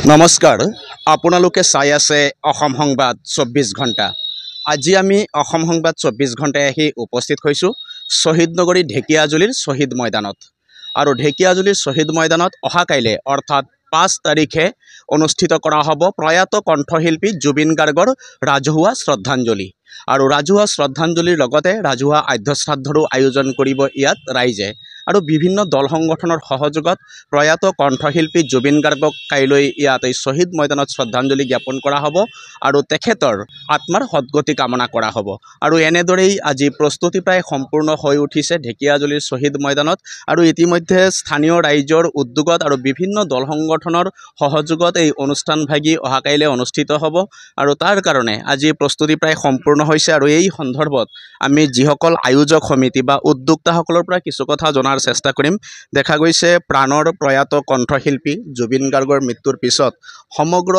নমস্কাৰ আপোনালোকে চাই আছে অসম সংবাদ 24 ঘণ্টা। আজি আমি অসম সংবাদ 24 ঘণ্টায় আহি উপস্থিত হৈছোঁ শ্বহীদ নগৰী ঢেকিয়াজুলিৰ শ্বহীদ ময়দানত। আৰু ঢেকিয়াজুলিৰ শ্বহীদ ময়দানত অহা কাইলৈ অৰ্থাৎ 5 তাৰিখে অনুষ্ঠিত কৰা হ'ব প্ৰয়াত কণ্ঠশিল্পী জুবিন গাৰ্গৰ ৰাজহুৱা শ্ৰদ্ধাঞ্জলি। আৰু ৰাজহুৱা শ্ৰদ্ধাঞ্জলিৰ লগতে ৰাজহুৱা আদ্যশ্ৰাদ্ধৰো আয়োজন কৰিব ইয়াত ৰাইজে। আৰু বিভিন্ন দল সংগঠনৰ সহযোগত প্ৰয়াত কণ্ঠশিল্পী জুবিন গাৰ্গক কাইলৈ ইয়াত এই শ্বহীদ ময়দানত শ্ৰদ্ধাঞ্জলি জ্ঞাপন কৰা হ'ব আৰু তেখেতৰ আত্মাৰ সদ্গতি কামনা কৰা হ'ব। আৰু এনেদৰেই আজি প্ৰস্তুতি প্ৰায় সম্পূৰ্ণ হৈ উঠিছে ঢেকিয়াজুলিৰ শ্বহীদ ময়দানত। আৰু ইতিমধ্যে স্থানীয় ৰাইজৰ উদ্যোগত আৰু বিভিন্ন দল সংগঠনৰ সহযোগত এই অনুষ্ঠানভাগি অহা কাইলৈ অনুষ্ঠিত হ'ব। আৰু তাৰ কাৰণে আজি প্ৰস্তুতি প্ৰায় সম্পূৰ্ণ হৈছে। আৰু এই সন্দৰ্ভত আমি যিসকল আয়োজক সমিতি বা উদ্যোক্তাসকলৰ পৰা কিছু কথা জনাৰ চেষ্টা কৰিম। দেখা গৈছে প্ৰাণৰ প্ৰয়াত কণ্ঠশিল্পী জুবিন গাৰ্গৰ মৃত্যুৰ পিছত সমগ্ৰ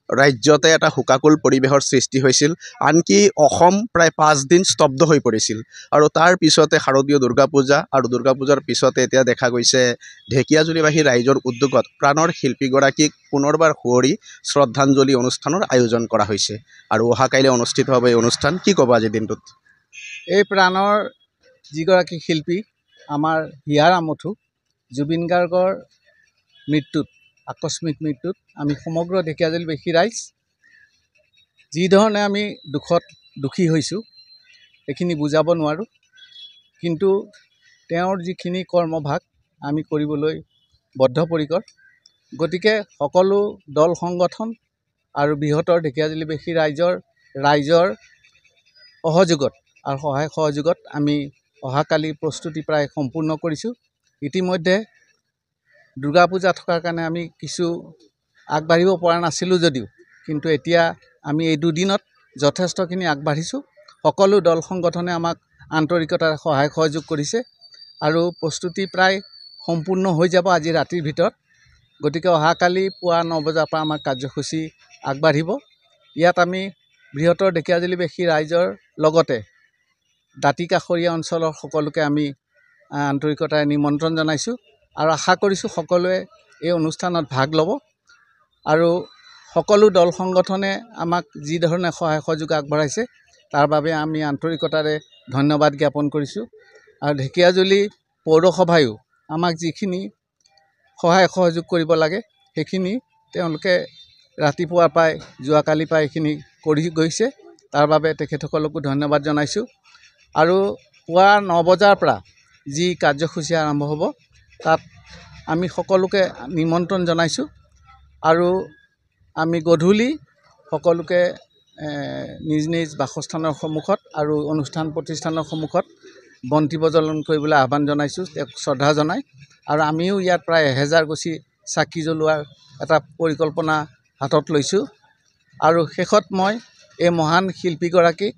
ৰাজ্যতে এটা শোকাকুল পৰিৱেশৰ সৃষ্টি হৈছিল। আনকি অসম প্ৰায় 5 দিন স্তব্ধ হৈ পৰিছিল। আৰু তাৰ পিছতে শাৰদীয় দুৰ্গা পূজা আৰু দুৰ্গা পূজাৰ পিছতে এতিয়া দেখা গৈছে ঢেকিয়াজুলিবাসী ৰাইজৰ উদ্যোগত প্ৰাণৰ শিল্পীগৰাকীক পুনৰবাৰ সুঁৱৰি শ্ৰদ্ধাঞ্জলি অনুষ্ঠানৰ আয়োজন কৰা হৈছে। আৰু অহা কাইলৈ অনুষ্ঠিত হ'ব এই অনুষ্ঠান। কি ক'ব আজিৰ দিনটোত? এই প্ৰাণৰ যিগৰাকী শিল্পী আমাৰ হিয়াৰ আমঠু জুবিন গাৰ্গৰ মৃত্যুত, আকস্মিক মৃত্যুত আমি সমগ্ৰ ঢেকিয়াজুলিবাসী ৰাইজ যিধৰণে আমি দুখী হৈছোঁ এইখিনি বুজাব নোৱাৰোঁ। কিন্তু তেওঁৰ যিখিনি কৰ্মভাগ আমি কৰিবলৈ বদ্ধপৰিকৰ। গতিকে সকলো দল সংগঠন আৰু বৃহত্তৰ ঢেকিয়াজুলিবাসী ৰাইজৰ সহযোগত আৰু সহায় সহযোগত আমি অহাকালি প্ৰস্তুতি প্ৰায় সম্পূৰ্ণ কৰিছোঁ। ইতিমধ্যে দুৰ্গা পূজা থকাৰ কাৰণে আমি কিছু আগবাঢ়িব পৰা নাছিলোঁ যদিও কিন্তু এতিয়া আমি এই দুদিনত যথেষ্টখিনি আগবাঢ়িছোঁ। সকলো দল সংগঠনে আমাক আন্তৰিকতাৰে সহায় সহযোগ কৰিছে আৰু প্ৰস্তুতি প্ৰায় সম্পূৰ্ণ হৈ যাব আজি ৰাতিৰ ভিতৰত। গতিকে অহাকালি পুৱা 9 বজাৰ পৰা আমাৰ কাৰ্যসূচী আগবাঢ়িব। ইয়াত আমি বৃহত্তৰ ঢেকিয়াজুলিবাসী ৰাইজৰ লগতে দাঁতিকাষৰীয়া অঞ্চলৰ সকলোকে আমি আন্তৰিকতাৰে নিমন্ত্ৰণ জনাইছোঁ আৰু আশা কৰিছোঁ সকলোৱে এই অনুষ্ঠানত ভাগ ল'ব। আৰু সকলো দল সংগঠনে আমাক যি ধৰণে সহায় সহযোগ আগবঢ়াইছে তাৰ বাবে আমি আন্তৰিকতাৰে ধন্যবাদ জ্ঞাপন কৰিছোঁ। আৰু ঢেকিয়াজুলি পৌৰসভায়ো আমাক যিখিনি সহায় সহযোগ কৰিব লাগে সেইখিনি তেওঁলোকে ৰাতিপুৱাৰ পৰাই যোৱাকালিৰ পৰা এইখিনি কৰি গৈছে। তাৰ বাবে তেখেতসকলকো ধন্যবাদ জনাইছোঁ। আৰু পুৱা 9 বজাৰ পৰা যি কাৰ্যসূচী আৰম্ভ হ'ব তাত আমি সকলোকে নিমন্ত্ৰণ জনাইছোঁ। আৰু আমি গধূলি সকলোকে নিজ নিজ বাসস্থানৰ সন্মুখত আৰু অনুষ্ঠান প্ৰতিষ্ঠানৰ সন্মুখত বন্তি প্ৰজ্বলন কৰিবলৈ আহ্বান জনাইছোঁ, তেওঁক শ্ৰদ্ধা জনাই। আৰু আমিও ইয়াত প্ৰায় 1000 গছি চাকি জ্বলোৱাৰ এটা পৰিকল্পনা হাতত লৈছোঁ। আৰু শেষত মই এই মহান শিল্পীগৰাকীক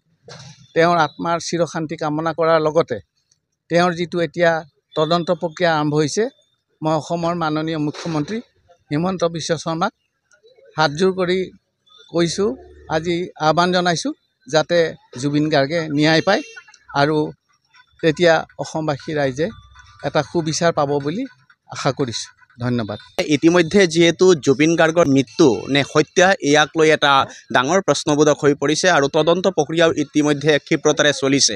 তেওঁৰ আত্মাৰ চিৰশান্তি কামনা কৰাৰ লগতে তেওঁৰ যিটো এতিয়া তদন্ত প্ৰক্ৰিয়া আৰম্ভ হৈছে, মই অসমৰ মাননীয় মুখ্যমন্ত্ৰী হিমন্ত বিশ্ব শৰ্মাক হাতযোৰ কৰি কৈছোঁ, আজি আহ্বান জনাইছোঁ যাতে জুবিন গাৰ্গে ন্যায় পায় আৰু তেতিয়া অসমবাসী ৰাইজে এটা সুবিচাৰ পাব বুলি আশা কৰিছোঁ। ধন্যবাদ। ইতিমধ্যে যিহেতু জুবিন গাৰ্গৰ মৃত্যু নে হত্যা ইয়াক লৈ এটা ডাঙৰ প্ৰশ্নবোধক হৈ পৰিছে আৰু তদন্ত প্ৰক্ৰিয়াও ইতিমধ্যে ক্ষিপ্ৰতাৰে চলিছে।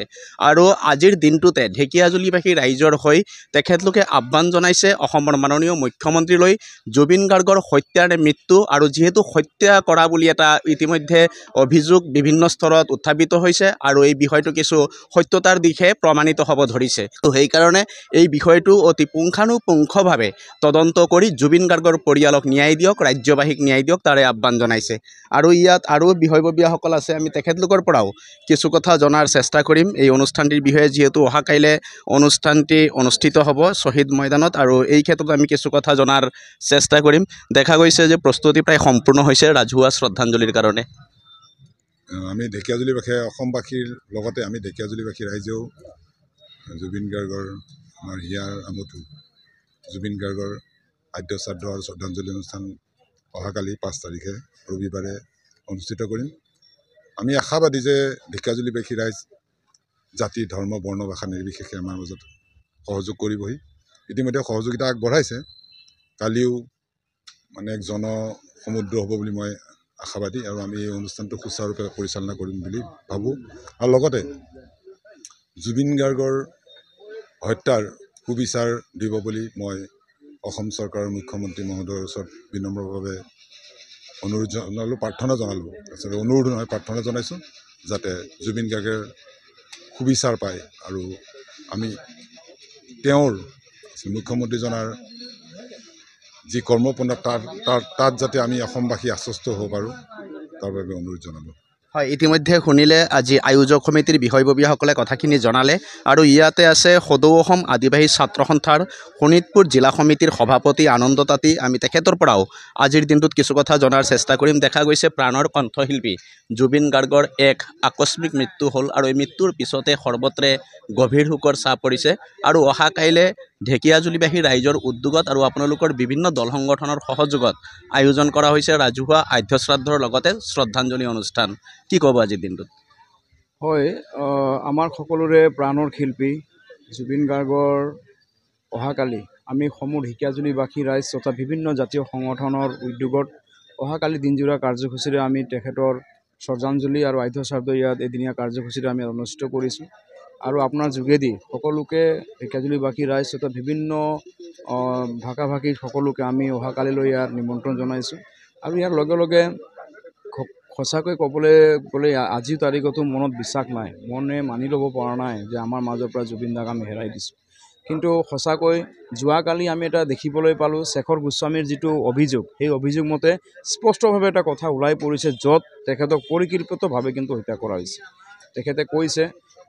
আৰু আজিৰ দিনটোতে ঢেকিয়াজুলিবাসী ৰাইজৰ হৈ তেখেতলোকে আহ্বান জনাইছে অসমৰ মাননীয় মুখ্যমন্ত্ৰীলৈ জুবিন গাৰ্গৰ হত্যা নে মৃত্যু। আৰু যিহেতু হত্যা কৰা বুলি এটা ইতিমধ্যে অভিযোগ বিভিন্ন স্তৰত উত্থাপিত হৈছে আৰু এই বিষয়টো কিছু সত্যতাৰ দিশে প্ৰমাণিত হ'ব ধৰিছে। তো সেইকাৰণে এই বিষয়টো অতি পুংখানুপুংখভাৱে তদন্ত কৰি জুবিন গাৰ্গৰ পৰিয়ালক ন্যায় দিয়ক, ৰাজ্যবাসীক ন্যায় দিয়ক তাৰে আহ্বান জনাইছে। আৰু ইয়াত আৰু বিষয়ববীয়াসকল আছে, আমি তেখেতলোকৰ পৰাও কিছু কথা জনাৰ চেষ্টা কৰিম এই অনুষ্ঠানটিৰ বিষয়ে। যিহেতু অহা কাইলৈ অনুষ্ঠানটি অনুষ্ঠিত হ'ব শ্বহীদ ময়দানত আৰু এই ক্ষেত্ৰত আমি কিছু কথা জনাৰ চেষ্টা কৰিম। দেখা গৈছে যে প্ৰস্তুতি প্ৰায় সম্পূৰ্ণ হৈছে ৰাজহুৱা শ্ৰদ্ধাঞ্জলিৰ কাৰণে। আমি ঢেকিয়াজুলিবাসী অসমবাসীৰ লগতে আমি ঢেকিয়াজুলিবাসী ৰাইজেও জুবিন গাৰ্গৰ আমাৰ হিয়াৰ আমঠু জুবিন গাৰ্গৰ আদ্যশ্ৰাদ্ধ আৰু শ্ৰদ্ধাঞ্জলি অনুষ্ঠান অহাকালি 5 তাৰিখে ৰবিবাৰে অনুষ্ঠিত কৰিম। আমি আশাবাদী যে ঢেকিয়াজুলিবাসী ৰাইজ জাতি ধৰ্ম বৰ্ণ ভাষা নিৰ্বিশেষে আমাৰ মাজত সহযোগ কৰিবহি। ইতিমধ্যে সহযোগিতা আগবঢ়াইছে। কালিও মানে এক জনসমুদ্ৰ হ'ব বুলি মই আশাবাদী আৰু আমি এই অনুষ্ঠানটো সুচাৰুৰূপে পৰিচালনা কৰিম বুলি ভাবোঁ আৰু লগতে জুবিন গাৰ্গৰ হত্যাৰ সুবিচাৰ দিব বুলি মই অসম চৰকাৰৰ মুখ্যমন্ত্ৰী মহোদয়ৰ ওচৰত বিনম্ৰভাৱে অনুৰোধ জনালোঁ, প্ৰাৰ্থনা জনালোঁ। আচলতে অনুৰোধ নহয়, প্ৰাৰ্থনা জনাইছোঁ যাতে জুবিন গাৰ্গে সুবিচাৰ পায় আৰু আমি তেওঁৰ মুখ্যমন্ত্ৰীজনাৰ যি কৰ্মপন্থা তাত যাতে আমি অসমবাসী আশ্বস্ত হ'ব পাৰোঁ তাৰ বাবে অনুৰোধ জনালোঁ। হয়, ইতিমধ্যে শুনিলে আজি আয়োজক সমিতিৰ বিষয়ববীয়াসকলে কথাখিনি জনালে আৰু ইয়াতে আছে সদৌ অসম আদিবাসী ছাত্ৰ সন্থাৰ শোণিতপুৰ জিলা সমিতিৰ সভাপতি আনন্দ তাঁতী। আমি তেখেতৰ পৰাও আজিৰ দিনটোত কিছু কথা জনাৰ চেষ্টা কৰিম। দেখা গৈছে প্ৰাণৰ কণ্ঠশিল্পী জুবিন গাৰ্গৰ এক আকস্মিক মৃত্যু হ'ল আৰু এই মৃত্যুৰ পিছতে সৰ্বত্ৰে গভীৰ শোকৰ ছাঁ পৰিছে আৰু অহা কাইলৈ ঢেকীয়াজুলিবাসী ৰাইজৰ উদ্যোগত আৰু আপোনালোকৰ বিভিন্ন দল সংগঠনৰ সহযোগত আয়োজন কৰা হৈছে ৰাজহুৱা আদ্য শ্ৰাদ্ধৰ লগতে শ্ৰদ্ধাঞ্জলি অনুষ্ঠান। কি ক'ব আজিৰ দিনটোত? হয়, আমাৰ সকলোৰে প্ৰাণৰ শিল্পী জুবিন গাৰ্গৰ অহাকালি আমি সমূহ ঢেকীয়াজুলিবাসী ৰাইজ তথা বিভিন্ন জাতীয় সংগঠনৰ উদ্যোগত অহাকালি দিনজোৰা কাৰ্যসূচীৰে আমি তেখেতৰ শ্ৰদ্ধাঞ্জলি আৰু আদ্য শ্ৰাদ্ধ ইয়াত এদিনীয়া কাৰ্যসূচীৰে আমি অনুষ্ঠিত কৰিছোঁ আৰু আপোনাৰ যোগেদি সকলোকে ঢেকীয়াজুলিবাসী ৰাইজ তথা বিভিন্ন ভাষা ভাষী সকলোকে আমি অহাকালিলৈ ইয়াত নিমন্ত্ৰণ জনাইছোঁ আৰু ইয়াৰ লগে লগে সঁচাকৈ ক'বলৈ গ'লে আজিৰ তাৰিখতো মনত বিশ্বাস নাই, মনে মানি ল'ব পৰা নাই যে আমাৰ মাজৰ পৰা জুবিন দাক আমি হেৰাই দিছোঁ। কিন্তু সঁচাকৈ যোৱাকালি আমি এটা দেখিবলৈ পালোঁ শেখৰ গোস্বামীৰ যিটো অভিযোগ, সেই অভিযোগ মতে স্পষ্টভাৱে এটা কথা ওলাই পৰিছে য'ত তেখেতক পৰিকল্পিতভাৱে কিন্তু হত্যা কৰা হৈছে। তেখেতে কৈছে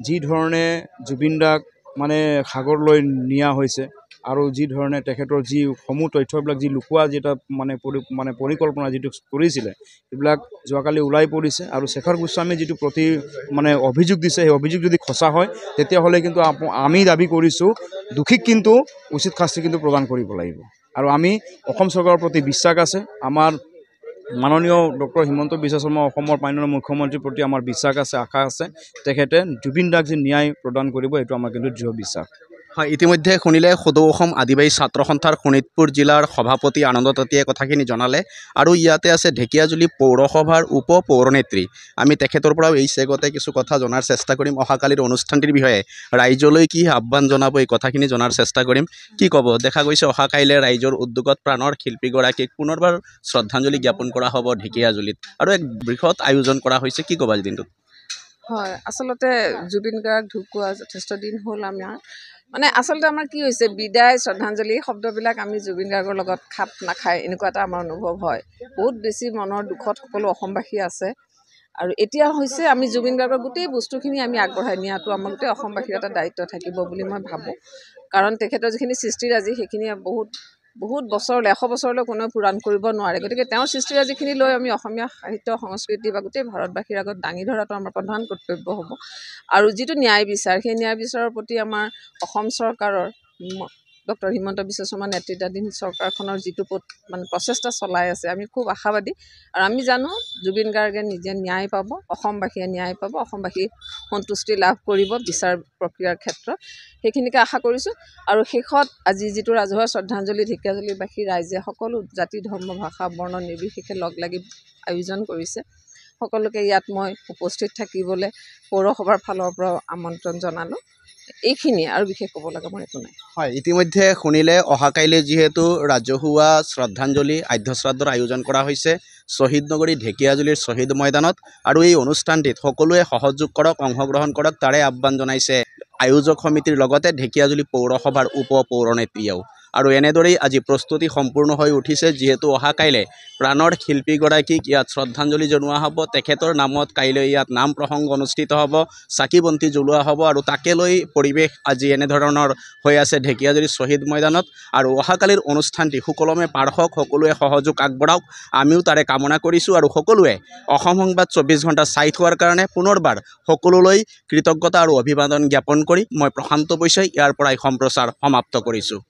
যি ধৰণে জুবিন দাক মানে সাগৰলৈ নিয়া হৈছে আৰু যি ধৰণে তেখেতৰ যি সমূহ তথ্যবিলাক যি লুকোৱা যেটা মানে পৰিকল্পনা যিটো কৰিছিলে এইবিলাক যোৱাকালি ওলাই পৰিছে আৰু শেখৰ গোস্বামী যিটো অভিযোগ দিছে সেই অভিযোগ যদি সঁচা হয় তেতিয়াহ'লে কিন্তু আমি দাবী কৰিছোঁ দোষীক কিন্তু উচিত শাস্তি কিন্তু প্ৰদান কৰিব লাগিব আৰু আমি অসম চৰকাৰৰ প্ৰতি বিশ্বাস আছে। আমাৰ মাননীয় ডক্টৰ হিমন্ত বিশ্ব শৰ্মা অসমৰ মাননীয় মুখ্যমন্ত্ৰীৰ প্ৰতি আমাৰ বিশ্বাস আছে, আশা আছে। তেখেতে জুবিন দাক যে ন্যায় প্ৰদান কৰিব এইটো আমাৰ কিন্তু দৃঢ় বিশ্বাস। হয়, ইতিমধ্যে শুনিলে সদৌ অসম আদিবাসী ছাত্ৰ সন্থাৰ শোণিতপুৰ জিলাৰ সভাপতি আনন্দ তাঁতীয়ে কথাখিনি জনালে আৰু ইয়াতে আছে ঢেকীয়াজুলি পৌৰসভাৰ উপ পৌৰনেত্ৰী। আমি তেখেতৰ পৰাও এই চেগতে কিছু কথা জনাৰ চেষ্টা কৰিম। অহাকালিৰ অনুষ্ঠানটিৰ বিষয়ে ৰাইজলৈ কি আহ্বান জনাব এই কথাখিনি জনাৰ চেষ্টা কৰিম। কি ক'ব? দেখা গৈছে অহা কাইলৈ ৰাইজৰ উদ্যোগত প্ৰাণৰ শিল্পীগৰাকীক পুনৰবাৰ শ্ৰদ্ধাঞ্জলি জ্ঞাপন কৰা হ'ব ঢেকীয়াজুলিত আৰু এক বৃহৎ আয়োজন কৰা হৈছে। কি ক'ব আজিৰ দিনটোত? হয়, আচলতে জুবিন গাৰ্গ ঢুকুৱা যথেষ্ট দিন হ'ল। আচলতে আমাৰ কি হৈছে বিদায় শ্ৰদ্ধাঞ্জলি শব্দবিলাক আমি জুবিন গাৰ্গৰ লগত খাপ নাখায় এনেকুৱা এটা আমাৰ অনুভৱ হয়। বহুত বেছি মনৰ দুখত সকলো অসমবাসী আছে আৰু এতিয়া হৈছে আমি জুবিন গাৰ্গৰ গোটেই বস্তুখিনি আমি আগবঢ়াই নিয়াটো আমাৰ গোটেই অসমবাসীৰ এটা দায়িত্ব থাকিব বুলি মই ভাবোঁ। কাৰণ তেখেতৰ যিখিনি সৃষ্টিৰাজি সেইখিনি বহুত বছৰলৈ 100 বছৰলৈ কোনেও পূৰণ কৰিব নোৱাৰে। গতিকে তেওঁৰ সৃষ্টিৰাজিখিনি লৈ আমি অসমীয়া সাহিত্য সংস্কৃতি বা গোটেই ভাৰতবাসীৰ আগত দাঙি ধৰাটো আমাৰ প্ৰধান কৰ্তব্য হ'ব আৰু যিটো ন্যায় বিচাৰ সেই ন্যায় বিচাৰৰ প্ৰতি আমাৰ অসম চৰকাৰৰ ডক্টৰ হিমন্ত বিশ্ব শৰ্মা নেতৃত্বাধীন চৰকাৰখনৰ যিটো প্ৰচেষ্টা চলাই আছে আমি খুব আশাবাদী আৰু আমি জানো জুবিন গাৰ্গে নিজে ন্যায় পাব, অসমবাসীয়ে ন্যায় পাব, অসমবাসী সন্তুষ্টি লাভ কৰিব বিচাৰ প্ৰক্ৰিয়াৰ ক্ষেত্ৰত, সেইখিনিকে আশা কৰিছোঁ। আৰু শেষত আজি যিটো ৰাজহুৱা শ্ৰদ্ধাঞ্জলি ঢেকীয়াজুলিবাসী ৰাইজে সকলো জাতি ধৰ্ম ভাষা বৰ্ণ নিৰ্বিশেষে লগ লাগি আয়োজন কৰিছে, সকলোকে ইয়াত মই উপস্থিত থাকিবলৈ পৌৰসভাৰ ফালৰ পৰাও আমন্ত্ৰণ জনালোঁ। এইখিনিয়ে আৰু বিশেষ ক'ব লগা মোৰ একো নাই। হয়, ইতিমধ্যে শুনিলে অহা কাইলৈ যিহেতু ৰাজহুৱা শ্ৰদ্ধাঞ্জলি আদ্য শ্ৰাদ্ধৰ আয়োজন কৰা হৈছে শ্বহীদ নগৰী ঢেকীয়াজুলিৰ শ্বহীদ ময়দানত আৰু এই অনুষ্ঠানটিত সকলোৱে সহযোগ কৰক, অংশগ্ৰহণ কৰক তাৰে আহ্বান জনাইছে আয়োজক সমিতিৰ লগতে ঢেকীয়াজুলি পৌৰসভাৰ উপ পৌৰনেত্ৰীয়েও। আৰু এনেদৰেই আজি প্ৰস্তুতি সম্পূৰ্ণ হৈ উঠিছে যিহেতু অহা কাইলৈ প্ৰাণৰ শিল্পীগৰাকীক ইয়াত শ্ৰদ্ধাঞ্জলি জনোৱা হ'ব। তেখেতৰ নামত কাইলৈ ইয়াত নাম প্ৰসংগ অনুষ্ঠিত হ'ব, চাকি বন্তি জ্বলোৱা হ'ব আৰু তাকে লৈ পৰিৱেশ আজি এনেধৰণৰ হৈ আছে ঢেকীয়াজুলি শ্বহীদ ময়দানত। আৰু অহাকালিৰ অনুষ্ঠানটি সুকলমে পাৰ হওক, সকলোৱে সহযোগ আগবঢ়াওক, আমিও তাৰে কামনা কৰিছোঁ আৰু সকলোৱে অসম সংবাদ 24 ঘণ্টা চাই থোৱাৰ কাৰণে পুনৰবাৰ সকলোলৈ কৃতজ্ঞতা আৰু অভিবাদন জ্ঞাপন কৰি মই প্ৰশান্ত বৈশ্যই ইয়াৰ পৰাই সম্প্ৰচাৰ সমাপ্ত কৰিছোঁ।